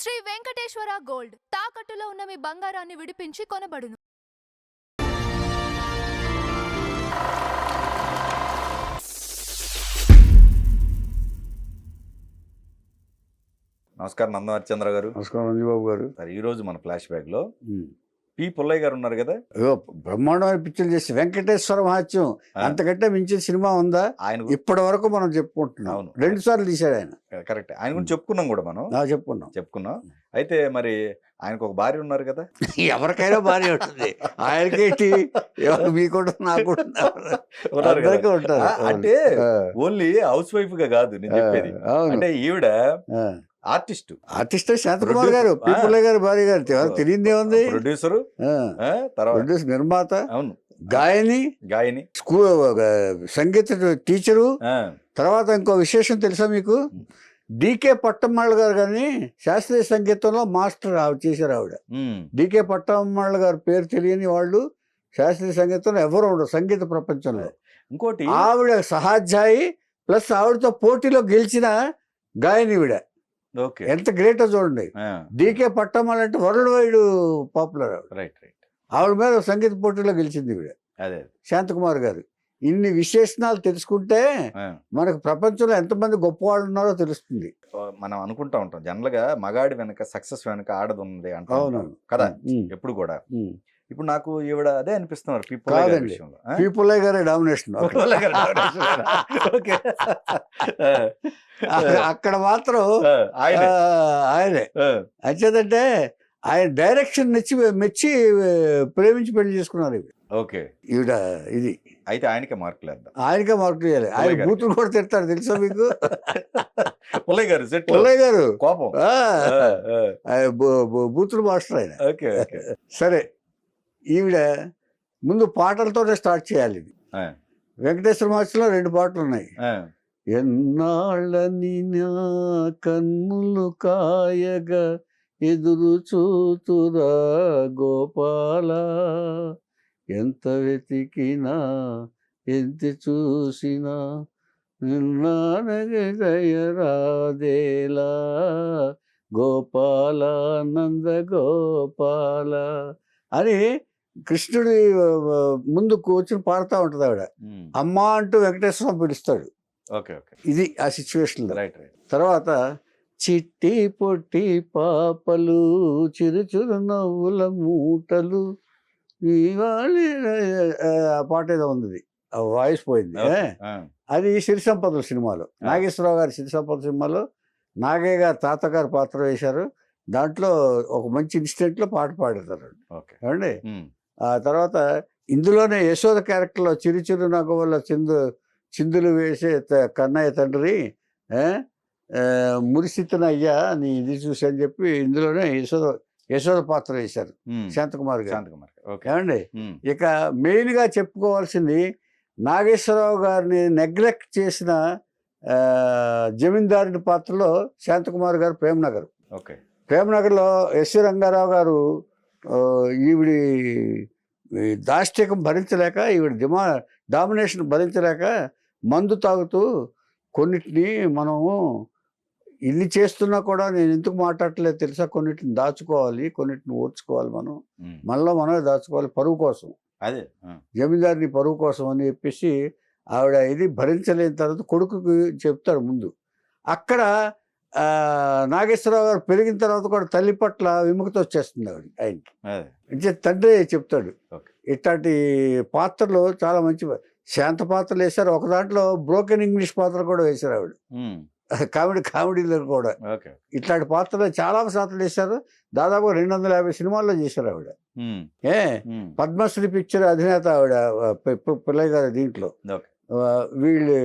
Shri Venkateswara gold తాకట్టులో ఉన్న మీ బంగారాన్ని విడిపించి కొనబడును. నమస్కారం నందం హరిచంద్ర గారు. నమస్కారం రంజిబాబు గారు. సరే, ఈ రోజు మన ఫ్లాష్ బ్యాక్ లో పి పుల్లయ్య గారు ఉన్నారు కదా. బ్రహ్మాండమైన పిక్చర్ చేసి వెంకటేశ్వర మహత్యం అంతకంటే మించిన సినిమా ఉందా ఆయన ఇప్పటి వరకు మనం చెప్పుకుంటున్నాం. 2 సార్లు తీశాడు ఆయన. కరెక్ట్, ఆయన గురించి చెప్పుకున్నాం కూడా మనం. చెప్పుకున్నాం. అయితే మరి ఆయనకు ఒక భార్య ఉన్నారు కదా. ఎవరికైనా భార్య ఉంటుంది, ఆయనకేంటి, మీకుంటుంది, నాకు ఉంటారు. అంటే ఓన్లీ హౌస్ వైఫ్ గా కాదు నేను చెప్పేది. అంటే ఈవిడ ఆర్టిస్ట్ శాంతకుమార్ గారు, పి పుల్లయ్య గారు భార్య గారు. తెలియదే ఉంది. ప్రొడ్యూసర్, నిర్మాత, అవును, గాయని, స్కూల్ సంగీత టీచరు. తర్వాత ఇంకో విశేషం తెలుసా మీకు? డికే పట్టమ్మాళ్ళ గారు కానీ శాస్త్రీయ సంగీతంలో మాస్టర్ చేశారు ఆవిడ. డికే పట్టమ్మాళ్ళ గారు పేరు తెలియని వాళ్ళు శాస్త్రీయ సంగీతంలో ఎవరు ఉండరు సంగీత ప్రపంచంలో. ఇంకోటి ఆవిడ సహాధ్యాయి ప్లస్ ఆవిడతో పోటీలో గెలిచిన గాయని ఈవిడ. ఎంత గ్రేటో చూడండి. డికే పట్టమ్మాళ్ళ అంటే వరల్డ్ వైడ్ పాపులర్. ఆవిడ మీద సంగీత పోటీలో గెలిచింది ఈవిడ, శాంతకుమార్ గారు. ఇన్ని విశేషణాలు తెలుసుకుంటే మనకు ప్రపంచంలో ఎంతమంది గొప్పవాళ్ళు ఉన్నారో తెలుస్తుంది. మనం అనుకుంటా ఉంటాం జనరల్ గా మగాడి వెనక సక్సెస్ వెనక ఆడది ఉంది అంటాం కదా ఎప్పుడు కూడా. ఇప్పుడు నాకు ఈవిడ అదే అనిపిస్తున్నారు. పి పుల్లయ్య గారే డామినేషన్. అక్కడ మాత్రం ఆయనే వచ్చేదంటే ఆయన డైరెక్షన్ మెచ్చి ప్రేమించి పెళ్లి చేసుకున్నారు ఇవి. ఓకే, ఈవిడ ఇది అయితే ఆయనకే మార్కులు వేద్దాం. ఆయనకే మార్కులు వేయాలి. ఆయన బూతులు కూడా తిడతారు తెలుసా మీకు? పుల్లయ్య గారు కోపం, బూతులు మాస్టర్ ఆయన. సరే, ఈవిడ ముందు పాటలతోనే స్టార్ట్ చేయాలి. ఇది వెంకటేశ్వర మాస్టర్లో 2 పాటలు ఉన్నాయి. ఎన్నాళ్ళని నా కన్నులు కాయగా ఎదురు చూతురా గోపాల, ఎంత వెతికినా ఎంత చూసినా దయరాదేలా గోపాల నంద గోపాల అని కృష్ణుడి ముందు కూర్చుని పాడుతూ ఉంటుంది ఆవిడ. అమ్మ అంటూ వెంకటేశ్వరం పిలుస్తాడు. ఇది ఆ సిచ్యువేషన్. తర్వాత చిట్టి పొట్టి పాపలు చిరు చిరు నవ్వుల మూటలు ఆ పాట ఏదో ఉంది, ఆ వాయిస్ పోయింది. అది సిరి సంపదల సినిమాలో, నాగేశ్వరరావు గారి సిరి సంపద సినిమాలో నాగయ్య గారు తాతగారు పాత్ర వేశారు. దాంట్లో ఒక మంచి ఇన్సిడెంట్లో పాట పాడతారు ఏమండి. ఆ తర్వాత ఇందులోనే యశోద క్యారెక్టర్లో చిరు చిరు నగవల్ల చిందులు వేసే కన్నయ్య తండ్రి మురిసితనయ్యా నీ ఇది చూసి అని చెప్పి ఇందులోనే యశోద పాత్ర వేశారు శాంతకుమార్ గారు. ఏమండి, ఇక మెయిన్ గా చెప్పుకోవాల్సింది నాగేశ్వరరావు గారిని నెగ్లెక్ట్ చేసిన జమీందారుని పాత్రలో శాంతకుమార్ గారు ప్రేమనగర్. ప్రేమనగర్లో ఎస్వి రంగారావు గారు ఈవిడి దాష్టికం భరించలేక, ఈవిడ డామినేషన్ భరించలేక మందు తాగుతూ కొన్నిటిని మనము ఇన్ని చేస్తున్నా కూడా నేను ఎందుకు మాట్లాడలేదు తెలుసా, కొన్నిటిని దాచుకోవాలి, కొన్నిటిని ఓర్చుకోవాలి, మనమే దాచుకోవాలి పరువు కోసం, జమీందారిని పరువు కోసం అని చెప్పేసి ఆవిడ ఇది భరించలేని తర్వాత కొడుకుకి చెప్తాడు ముందు. అక్కడ నాగేశ్వరరావు గారు పెరిగిన తర్వాత కూడా తల్లి పట్ల విముఖత వచ్చేస్తుంది ఆయనకి. తండ్రి చెప్తాడు. ఇట్లాంటి పాత్రలు చాలా మంచి శాంత పాత్రలు వేశారు. ఒక దాంట్లో బ్రోకెన్ ఇంగ్లీష్ పాత్ర కూడా వేశారు ఆవిడ. కామెడీలో కూడా ఇట్లాంటి పాత్రలు చాలా పాత్రలు వేశారు. దాదాపు 250 సినిమాల్లో చేశారు ఆవిడ. పద్మశ్రీ పిక్చర్ అధినేత ఆవిడ పుల్లయ్య గారు. దీంట్లో వీళ్ళు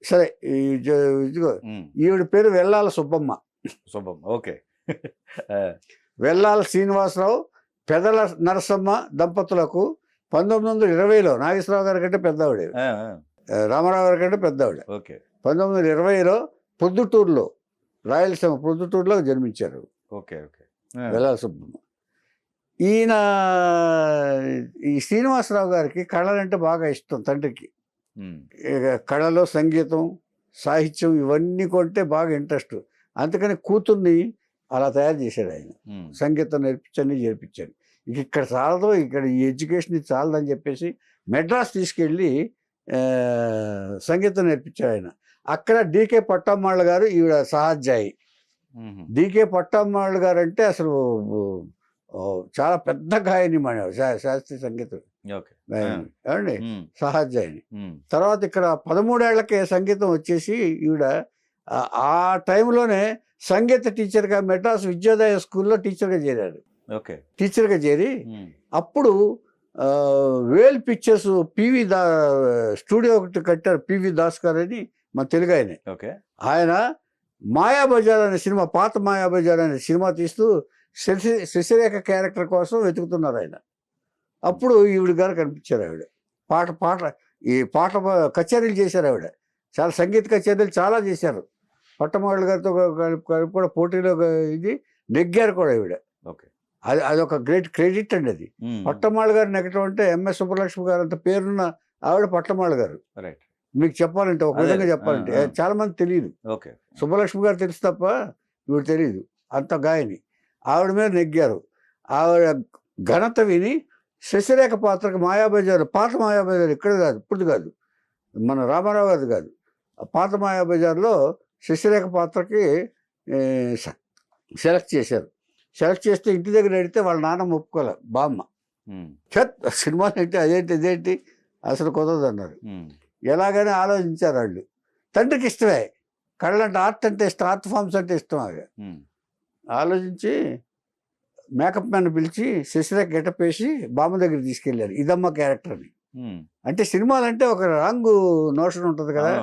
సరే, ఈవిడ పేరు వెల్లాల సుబ్బమ్మ. వెల్లాల శ్రీనివాసరావు పెదల నరసమ్మ దంపతులకు 1920లో నాగేశ్వరరావు గారి కంటే పెద్ద ఆవిడ, రామారావు గారి కంటే పెద్ద ఆవిడ. 1920లో పొద్దుటూరులో, రాయలసీమ పొద్దుటూరులో జన్మించారు వెల్లాల సుబ్బమ్మ. ఈయన ఈ శ్రీనివాసరావు గారికి కళలంటే బాగా ఇష్టం తండ్రికి. కళలో సంగీతం, సాహిత్యం ఇవన్నీ కొంటే బాగా ఇంట్రెస్ట్. అందుకని కూతుర్ని అలా తయారు చేశాడు ఆయన. సంగీతం నేర్పించండి చేర్పించాను. ఇక్కడ చాలదు, ఇక్కడ ఈ ఎడ్యుకేషన్ ఇది చాలదని చెప్పేసి మెడ్రాస్ తీసుకెళ్ళి సంగీతం నేర్పించాడు ఆయన. అక్కడ డికే పట్టమ్మాళ్ళ గారు ఈవిడ సహాధ్యాయి. డికే పట్టమ్మాళ్ళ గారు అంటే అసలు చాలా పెద్ద గాయని మన శాస్త్రీయ సంగీతం ఏమండి, సహాధ్యాయిని. తర్వాత ఇక్కడ 13 ఏళ్లకే సంగీతం వచ్చేసి ఈవిడ ఆ టైంలోనే సంగీత టీచర్గా మెడ్రాస్ విద్యోదయ స్కూల్లో టీచర్గా చేరారు. టీచర్గా చేరి అప్పుడు వేల్ పిక్చర్స్ స్టూడియో ఒకటి కట్టారు. పివి దాస్ గారు అని మన తెలుగు ఆయనే. ఆయన మాయాబజార్ అనే సినిమా, పాత మాయాబజార్ అనే సినిమా తీస్తూ శశిరేఖ క్యారెక్టర్ కోసం వెతుకుతున్నారు ఆయన. అప్పుడు ఈవిడ గారు కనిపించారు. ఆవిడ పాట కచేరీలు చేశారు. ఆవిడ చాలా సంగీత కచేరీలు చాలా చేశారు. పట్టమాళ్ళ గారితో కలిపి కూడా పోటీలో ఇది నెగ్గారు కూడా ఈవిడ. అదొక గ్రేట్ క్రెడిట్ అండి అది. పట్టమాళ్ళ గారు నెగ్గటం అంటే ఎంఎస్ సుబ్బలక్ష్మి గారు అంత పేరున్న ఆవిడ పట్టమాళ్ళ గారు. మీకు చెప్పాలంటే ఒక విధంగా చెప్పాలంటే చాలా మంది తెలియదు. సుబ్బలక్ష్మి గారు తెలుసు తప్ప ఈవిడ తెలియదు. అంత గాయని. ఆవిడ మీద నెగ్గారు. ఆవిడ ఘనత విని శశిరేఖ పాత్రకు మాయాబజార్, పాత మాయాబజార్ ఇక్కడ కాదు, ఇప్పుడు కాదు, మన రామారావు గారు కాదు, పాత మాయాబజార్లో శశిరేఖ పాత్రకి సెలెక్ట్ చేశారు. సెలెక్ట్ చేస్తే ఇంటి దగ్గర అడిగితే వాళ్ళ నాన్న ఒప్పుకోలే, బామ్మ. సినిమా అంటే అదేంటి అసలు కుదరదు అన్నారు. ఎలాగైనా ఆలోచించారు వాళ్ళు. తండ్రికి ఇష్టమే, కళ్ళంటే ఆర్ట్ అంటే ఇష్టం, ఆర్ట్ ఫామ్స్ అంటే ఇష్టం. అవి ఆలోచించి మేకప్ మ్యాన్ పిలిచి శశిరేఖ గెటప్ వేసి బామ్మ దగ్గర తీసుకెళ్ళారు. ఇదమ్మ క్యారెక్టర్ని. అంటే సినిమాలు అంటే ఒక రాంగ్ నోషన్ ఉంటుంది కదా,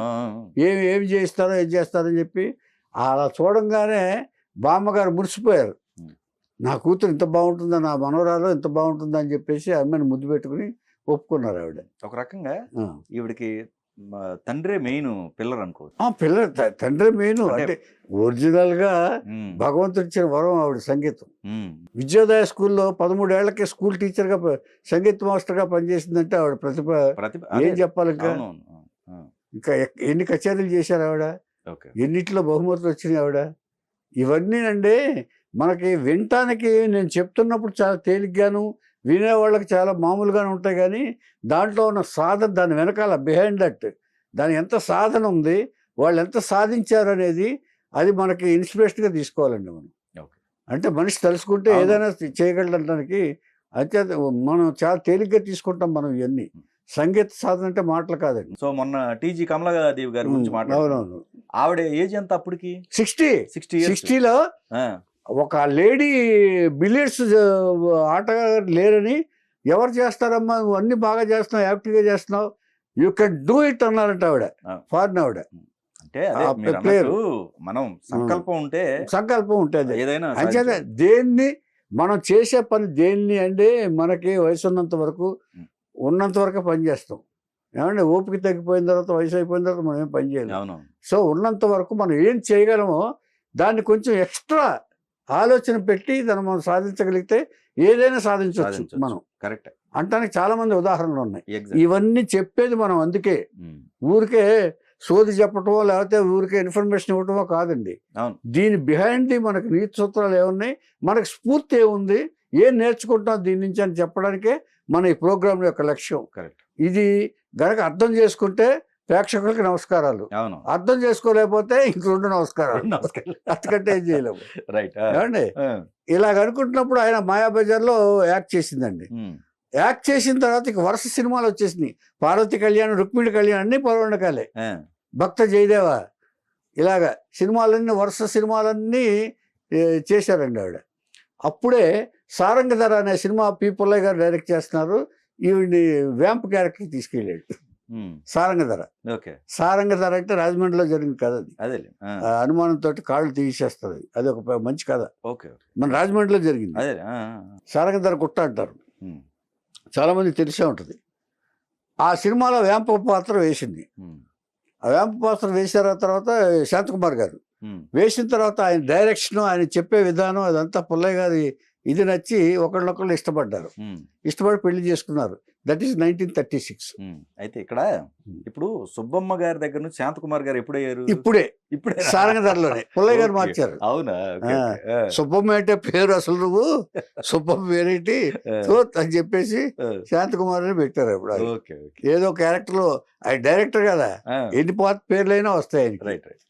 ఏమి చేయిస్తారో ఏం చేస్తారని చెప్పి అలా చూడంగానే బామ్మగారు మురిసిపోయారు. నా కూతురు ఇంత బాగుంటుందా, నా మనవరాలు ఇంత బాగుంటుందా అని చెప్పేసి అమ్మని ముద్దు పెట్టుకుని ఒప్పుకున్నారు. ఆవిడ ఒక రకంగా ఈవిడికి తండ్రే మెయిన్ పిల్లర్ అనుకోవచ్చు. పిల్లర్ తండ్రే మెయిన్. అంటే ఒరిజినల్ గా భగవంతుడు ఇచ్చిన వరం ఆవిడ సంగీతం. విద్యోదయ స్కూల్లో 13 ఏళ్లకే స్కూల్ టీచర్ గా, సంగీత మాస్టర్ గా పనిచేసిందంటే ఆవిడ ప్రతిభ ఏం చెప్పాలి. ఇంకా ఎన్ని కచేరీలు చేశారు ఆవిడ, ఎన్నిట్లో బహుమతులు వచ్చినాయి ఆవిడ. ఇవన్నీ అండి మనకి వినటానికి నేను చెప్తున్నప్పుడు చాలా తేలిగ్గాను, వినేవాళ్ళకి చాలా మామూలుగానే ఉంటాయి. కానీ దాంట్లో ఉన్న సాధన, దాని వెనకాల బిహైండ్ దట్ దాని ఎంత సాధన ఉంది, వాళ్ళు ఎంత సాధించారు అనేది అది మనకి ఇన్స్పిరేషన్గా తీసుకోవాలండి మనం. అంటే మనిషి తలుసుకుంటే ఏదైనా చేయగలడానికి అయితే మనం చాలా తేలిగ్గా తీసుకుంటాం మనం ఇవన్నీ. సంగీత సాధన అంటే మాటలు కాదండి. సో మొన్న టీజీ కమలాదేవి గారి గురించి మాట్లాడుతున్నాను. ఆవిడ ఏజ్ ఎంత అప్పటికి? 60లో ఒక లేడీ బిలియర్డ్స్ ఆటగారు లేరని, ఎవరు చేస్తారమ్మా నువ్వు అన్ని బాగా చేస్తున్నావు, యాక్టివ్గా చేస్తున్నావు, యూ కెన్ డూ ఇట్ అన్నారంట ఆవిడ. ఫారిన్ ఆవిడ. అంటే మనం సంకల్పం ఉంటే ఏదైనా అంచేత దేన్ని మనం చేసే పని దేన్ని అంటే మనకి వయసు ఉన్నంత వరకు పని చేస్తాం. ఏమంటే ఓపిక తగ్గిపోయిన తర్వాత, వయసు అయిపోయిన తర్వాత మనం ఏం పని చేయలేము. సో ఉన్నంత వరకు మనం ఏం చేయగలమో దాన్ని కొంచెం ఎక్స్ట్రా ఆలోచన పెట్టి దాన్ని మనం సాధించగలిగితే ఏదైనా సాధించవచ్చు మనం. కరెక్ట్ అంటానికి చాలా మంది ఉదాహరణలు ఉన్నాయి. ఇవన్నీ చెప్పేది మనం అందుకే ఊరికే సోది చెప్పటమో లేకపోతే ఊరికే ఇన్ఫర్మేషన్ ఇవ్వటమో కాదండి. దీని బిహైండ్ మనకి నీతి సూత్రాలు ఏమున్నాయి, మనకు స్ఫూర్తి ఏముంది, ఏం నేర్చుకుంటాం దీని నుంచి అని చెప్పడానికే మన ఈ ప్రోగ్రామ్ యొక్క లక్ష్యం. ఇది గనక అర్థం చేసుకుంటే ప్రేక్షకులకి నమస్కారాలు, అర్థం చేసుకోలేకపోతే ఇంక 2 నమస్కారాలు, అంతకంటే ఏం చేయలేము. ఏమండి ఇలాగ అనుకుంటున్నప్పుడు ఆయన మాయాబజార్లో యాక్ట్ చేసిందండి. యాక్ట్ చేసిన తర్వాత ఇక వరుస సినిమాలు వచ్చేసినాయి. పార్వతి కళ్యాణ్, రుక్మిణి కళ్యాణ్ అన్ని పౌరాణికాలే, భక్త జయదేవ, ఇలాగ సినిమాలన్నీ వరుస సినిమాలన్నీ చేశారండి ఆవిడ. అప్పుడే సారంగధర అనే సినిమా పి పుల్లయ్య గారు డైరెక్ట్ చేస్తున్నారు. ఈవిడ్ని వ్యాంప్ క్యారెక్టర్కి తీసుకెళ్ళాడు. సారంగధర అంటే రాజమండ్రిలో జరిగిన కథ అది. అనుమానంతో కాళ్ళు తీసేస్తుంది. అది ఒక మంచి కథ, మన రాజమండ్రిలో జరిగింది. సారంగధర గుట్ట అంటారు, చాలా మంది తెలిసే ఉంటుంది. ఆ సినిమాలో వ్యాంప పాత్ర వేసింది. ఆ వ్యాంప పాత్ర వేసిన తర్వాత శాంతకుమార్ గారు వేసిన తర్వాత ఆయన డైరెక్షన్, ఆయన చెప్పే విధానం అదంతా పుల్లయ్య గారి ఇది నచ్చి ఒకళ్ళొకళ్ళు ఇష్టపడ్డారు, ఇష్టపడి పెళ్లి చేసుకున్నారు. That is 1936. అయితే ఇక్కడ ఇప్పుడు సుబ్బమ్మ గారి దగ్గర నుంచి శాంతకుమార్ గారు ఎప్పుడయ్యారు? ఇప్పుడే ఇప్పుడే సారంగధరలోనే పుల్లయ్య గారు మార్చారు. అవునా? సుబ్బమ్మ అంటే పేరు అసలు నువ్వు సుబ్బమ్మ పేరేంటి అని చెప్పేసి శాంతకుమార్ అని పెట్టారు. అప్పుడు ఏదో క్యారెక్టర్ లో ఆయన డైరెక్టర్ కదా, ఎన్ని పాత పేర్లైనా వస్తాయి.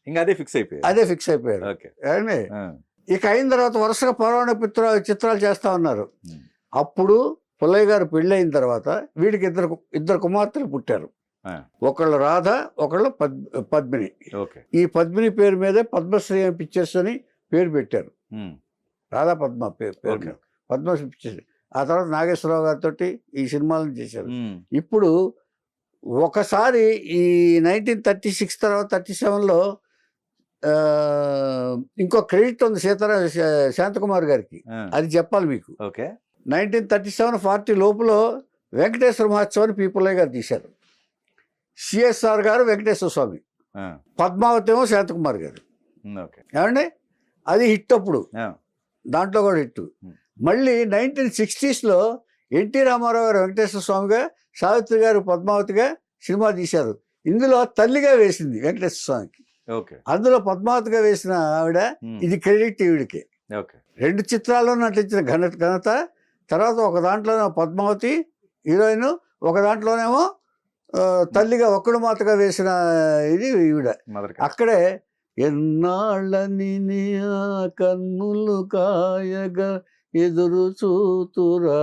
ఇంకా అదే ఫిక్స్ అయిపోయారు. అదే ఫిక్స్ అయిపోయారు. అండి ఇక అయిన తర్వాత వరుసగా పౌరాణ చిత్రాలు చేస్తా ఉన్నారు. అప్పుడు పుల్లయ్య గారు పెళ్ళి అయిన తర్వాత వీడికి ఇద్దరు కుమార్తెలు పుట్టారు. ఒకళ్ళు రాధ, ఒకళ్ళు పద్మిని. ఈ పద్మిని పేరు మీదే పద్మశ్రీ పిక్చర్స్ అని పేరు పెట్టారు. రాధా పద్మ పేరు పద్మశ్రీ పిక్చర్స్. ఆ తర్వాత నాగేశ్వరరావు గారితో ఈ సినిమాలను చేశారు. ఇప్పుడు ఒకసారి ఈ 1936 తర్వాత 37లో ఇంకో క్రెడిట్ ఉంది శాంతకుమార్ గారికి, అది చెప్పాలి మీకు. 1937-40 లోపల వెంకటేశ్వర మహోత్సవం అని పుల్లయ్య గారు తీశారు. సిఎస్ఆర్ గారు వెంకటేశ్వర స్వామి, పద్మావతి ఏమో శాంతకుమార్ గారు. ఏమండి అది హిట్. అప్పుడు దాంట్లో కూడా హిట్. మళ్ళీ 1960sలో ఎన్టీ రామారావు గారు వెంకటేశ్వర స్వామిగా, సావిత్రి గారు పద్మావతిగా సినిమా తీశారు. ఇందులో తల్లిగా వేసింది వెంకటేశ్వర స్వామికి. అందులో పద్మావతిగా వేసిన ఆవిడ, ఇది క్రెడిట్ ఈవిడికి. 2 చిత్రాల్లో నటించిన ఘనత. తర్వాత ఒక దాంట్లోనే పద్మావతి హీరోయిన్, ఒక దాంట్లోనేమో తల్లిగా ఒక్కడు మాతగా వేసిన ఇది ఈవిడ. అక్కడే ఎన్నాళ్ళని కన్నులు కాయగా ఎదురు చూతురా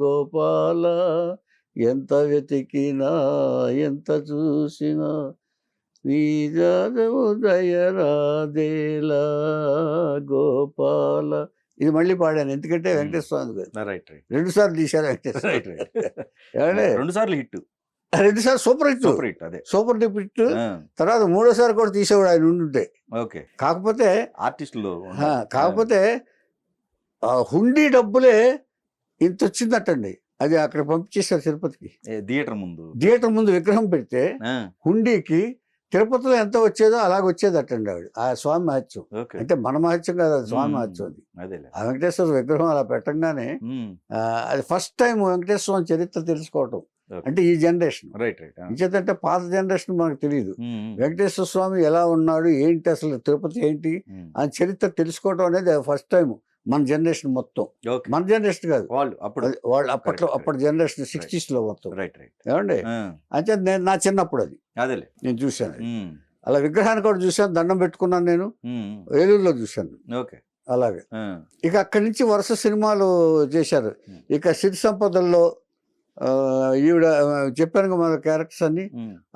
గోపాల, ఎంత వెతికినా ఎంత చూసినా నీ జాదవు దయరాదేలా గోపాల. ఇది మళ్ళీ పాడాను ఎందుకంటే వెంకటేశ్వర స్వామి గారు 2 సార్లు తీశారు. వెంకటేశ్వర 2 సార్లు హిట్, 2 సార్లు super hit, super duper hit. తర్వాత 3వసారి కూడా తీసేవాడు ఆయన ఉండుంటే. కాకపోతే ఆర్టిస్టులు కాకపోతే హుండీ డబ్బులే ఇంత వచ్చిందటండి. అది అక్కడ పంపించేశారు తిరుపతికి. థియేటర్ ముందు విగ్రహం పెడితే హుండీకి తిరుపతిలో ఎంత వచ్చేదో అలాగ వచ్చేదటండి ఆవిడ. ఆ స్వామి మహత్యం అంటే మన మహత్యం కాదు, అది స్వామి మహత్యం. అది ఆ వెంకటేశ్వర విగ్రహం అలా పెట్టంగానే అది ఫస్ట్ టైం వెంకటేశ్వర స్వామి చరిత్ర తెలుసుకోవటం. అంటే ఈ జనరేషన్ ఇంచేతంటే పాత జనరేషన్ మనకు తెలియదు. వెంకటేశ్వర స్వామి ఎలా ఉన్నాడు, ఏంటి అసలు తిరుపతి ఏంటి అని చరిత్ర తెలుసుకోవటం అనేది ఫస్ట్ టైం మన జనరేషన్ మొత్తం. మన జనరేషన్ కాదు, వాళ్ళు అప్పటి జనరేషన్ 60sలో మొత్తం. ఏమండి అంటే నా చిన్నప్పుడు అది నేను చూశాను. అలా విగ్రహాన్ని కూడా చూశాను, దండం పెట్టుకున్నాను. నేను ఏలూరులో చూశాను. అలాగే ఇక అక్కడి నుంచి వరుస సినిమాలు చేశారు. ఇక సిరి సంపదల్లో ఈవిడ చెప్పాను మన క్యారెక్టర్స్ అన్ని.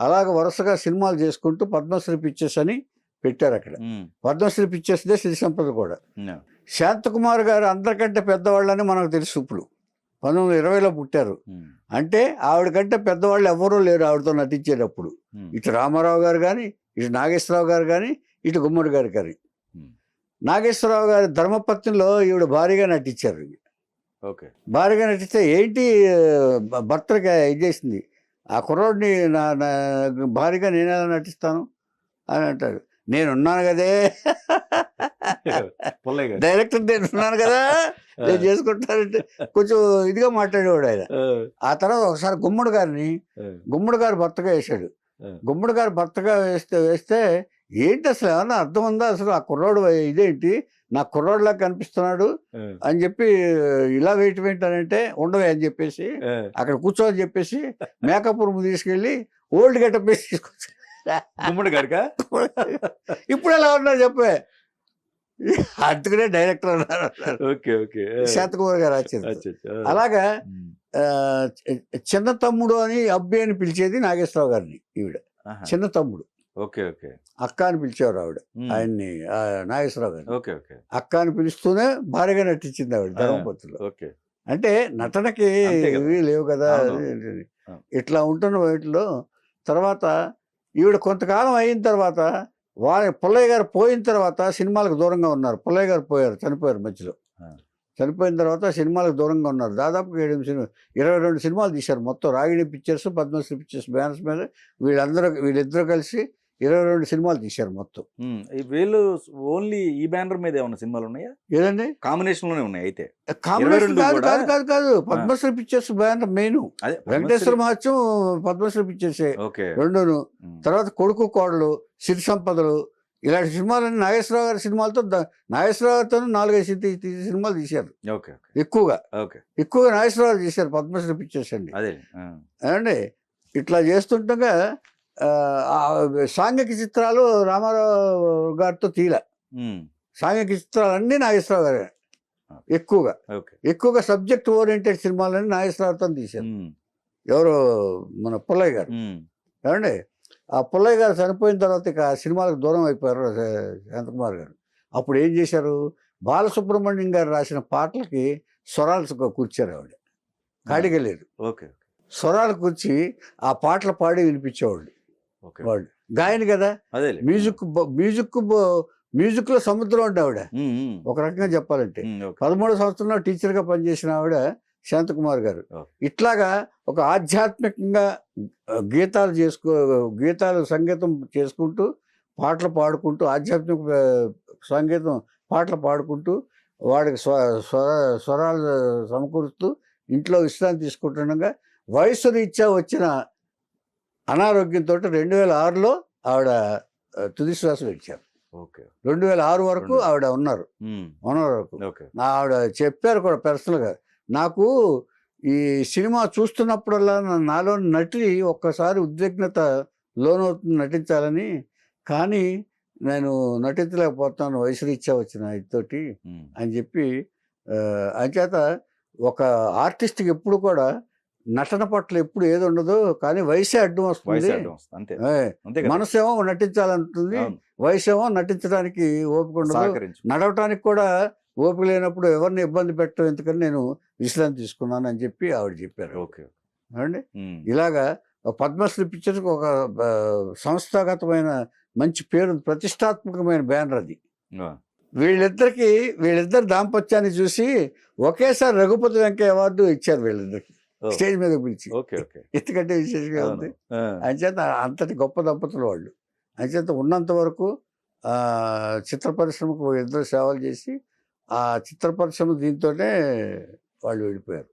అలాగే వరుసగా సినిమాలు చేసుకుంటూ పద్మశ్రీ పిక్చర్స్ అని పెట్టారు. అక్కడ పద్మశ్రీ పిక్చర్స్ దే సిరి సంపద కూడా. శాంతకుమార్ గారు అందరికంటే పెద్దవాళ్ళని మనకు తెలుసు. ఇప్పుడు 1920లో పుట్టారు అంటే ఆవిడ కంటే పెద్దవాళ్ళు ఎవరూ లేరు ఆవిడతో నటించేటప్పుడు. ఇటు రామారావు గారు కానీ, ఇటు నాగేశ్వరరావు గారు కానీ, ఇటు గుమ్మడి గారు కానీ. నాగేశ్వరరావు గారి ధర్మపత్నిలో ఈవిడ భారీగా నటించారు. భారీగా నటిస్తే ఏంటి భర్తగా ఇది చేసింది, ఆ కుర్రోడిని నా భారీగా నేనేలా నటిస్తాను అని అంటాడు. నేనున్నాను కదే డైరెక్టర్, నేనున్నాను కదా నేను చేసుకుంటానంటే కొంచెం ఇదిగా మాట్లాడేవాడు ఆయన. ఆ తర్వాత ఒకసారి గుమ్మడి గారు భర్తగా వేశాడు. గుమ్మడి గారు భర్తగా వేస్తే ఏంటి అసలు ఏమన్నా అర్థం ఉందా అసలు, ఆ కుర్రాడు ఇదేంటి నా కుర్రాడులా కనిపిస్తున్నాడు అని చెప్పి ఇలా వేయటం ఏంటనంటే ఉండవే అని చెప్పేసి అక్కడ కూర్చోని చెప్పేసి మేకప్ రూమ్ తీసుకెళ్ళి ఓల్డ్ గెటప్ వేసి తీసుకొచ్చి గుమ్మడి గారికా ఇప్పుడు ఎలా ఉన్నారు చెప్పే, అందుకనే డైరెక్టర్ అన్నారు. శాంతకుమార్ గారు వచ్చింది. అలాగా చిన్న తమ్ముడు అని అబ్బి అని పిలిచేది నాగేశ్వరరావు గారిని ఈవిడ. చిన్న తమ్ముడు, అక్క అని పిలిచేవారు ఆవిడ ఆయన్ని, నాగేశ్వరరావు గారు. అక్క అని పిలుస్తూనే భారీగా నటించింది ఆవిడ ధర్మపత్రిలో. అంటే నటనకి ఇవి లేవు కదా, ఇట్లా ఉంటున్న వాటిలో. తర్వాత ఈవిడ కొంతకాలం అయిన తర్వాత పుల్లయ్య గారు పోయిన తర్వాత సినిమాలకు దూరంగా ఉన్నారు. పుల్లయ్య గారు చనిపోయారు మధ్యలో. చనిపోయిన తర్వాత సినిమాలకు దూరంగా ఉన్నారు. దాదాపు 22 సినిమాలు తీశారు మొత్తం. Ragini Pictures, Padmashri Pictures banners మీద వీళ్ళిద్దరూ కలిసి 22 సినిమాలు తీశారు మొత్తం. వీళ్ళు ఓన్లీ ఈ బ్యానర్ మీద ఏమన్నా సినిమాలు ఉన్నాయా? ఏదండి కాంబినేషన్ లోనే ఉన్నాయి అయితే. కాంబినేషన్ 22 కాదు కూడా? కాదు కాదు కాదు పద్మశ్రీ పిక్చర్స్ బ్యానర్ మెయిన్. అదే వెంకటేశ్వర మహత్యం పద్మశ్రీ పిక్చర్సే ఓకే. రెండును. ఉమ్. తర్వాత కొడుకు కోడలు, సిరి సంపదలు, ఇలాంటి సినిమాలన్నీ నాగేశ్వరరావు గారి సినిమాలతో నాగేశ్వరరావు గారితో 4-5 సినిమాలు తీశారు ఓకే ఎక్కువగా. ఓకే. ఎక్కువగా నాగేశ్వరరావు గారు చేశారు పద్మశ్రీ పిక్చర్స్ అండి. అదే ఏమండి ఇట్లా చేస్తుండగా ఆ సాంఘిక చిత్రాలు రామారావు గారితో తీల. సాంఘిక చిత్రాలన్నీ నాగేశ్వరరావు గారే ఎక్కువగా. ఓకే. ఎక్కువగా సబ్జెక్ట్ ఓరియంటెడ్ సినిమాలన్నీ నాగేశ్వరరావుతో తీశారు. ఎవరు మన పుల్లయ్య గారు. ఏమండి ఆ పుల్లయ్య గారు చనిపోయిన తర్వాత ఇక ఆ సినిమాలకు దూరం అయిపోయారు శాంతకుమార్ గారు. అప్పుడు ఏం చేశారు, బాలసుబ్రహ్మణ్యం గారు రాసిన పాటలకి స్వరాలు కూర్చారు ఆవిడ. ఖాళీగా లేదు. ఓకే. స్వరాలు కూర్చి ఆ పాటలు పాడి వినిపించేవాళ్ళు వాళ్ళు. గాయని కదా, అదే మ్యూజిక్ లో సముద్రం ఉండే ఆవిడ ఒక రకంగా చెప్పాలంటే. 13వ సంవత్సరంలో టీచర్గా పనిచేసిన ఆవిడ శాంతకుమార్ గారు. ఇట్లాగా ఒక ఆధ్యాత్మికంగా గీతాలు సంగీతం చేసుకుంటూ పాటలు పాడుకుంటూ ఆధ్యాత్మిక సంగీతం పాటలు పాడుకుంటూ వాడికి స్వరాలు సమకూరుస్తూ ఇంట్లో విశ్రాంతి తీసుకుంటుండగా వయసు రీత్యా వచ్చిన అనారోగ్యంతో 2006లో ఆవిడ తుది శ్వాస విడిచారు. 2006 వరకు ఆవిడ ఉన్నారు. ఆవిడ చెప్పారు కూడా పర్సనల్గా, నాకు ఈ సినిమా చూస్తున్నప్పుడల్లా నాలో నటి ఒక్కసారి ఉద్విగ్నత లోనవుతుంది నటించాలని, కానీ నేను నటించలేకపోతున్నాను వయసు రీత్యా వచ్చిన ఇతోటి అని చెప్పి. అంచేత ఒక ఆర్టిస్ట్కి ఎప్పుడు కూడా నటన పట్ల ఎప్పుడు ఏది ఉండదు, కానీ వయసే అడ్డం వస్తుంది. మనసేమో నటించాలంటుంది, వయసేమో నటించడానికి ఓపిక ఉండదు, నడవటానికి కూడా ఓపిక లేనప్పుడు ఎవరిని ఇబ్బంది పెట్టడం ఎందుకని నేను విశ్రాంతి తీసుకున్నాను అని చెప్పి ఆవిడ చెప్పారు. అండి ఇలాగా పద్మశ్రీ పిక్చర్స్కి ఒక సంస్థాగతమైన మంచి పేరు, ప్రతిష్టాత్మకమైన బ్యానర్ అది. వీళ్ళిద్దరి దాంపత్యాన్ని చూసి ఒకేసారి రఘుపతి వెంకయ్య అవార్డు ఇచ్చారు వీళ్ళిద్దరికి స్టేజ్ మీద పిలిచి. ఎందుకంటే విశేషంగా ఉంది. అంచేత అంతటి గొప్ప దంపతులు వాళ్ళు. అంచేత ఉన్నంత వరకు చిత్ర పరిశ్రమకు ఇద్దరు సేవలు చేసి ఆ చిత్ర పరిశ్రమ దీంతోనే వాళ్ళు వెళ్ళిపోయారు.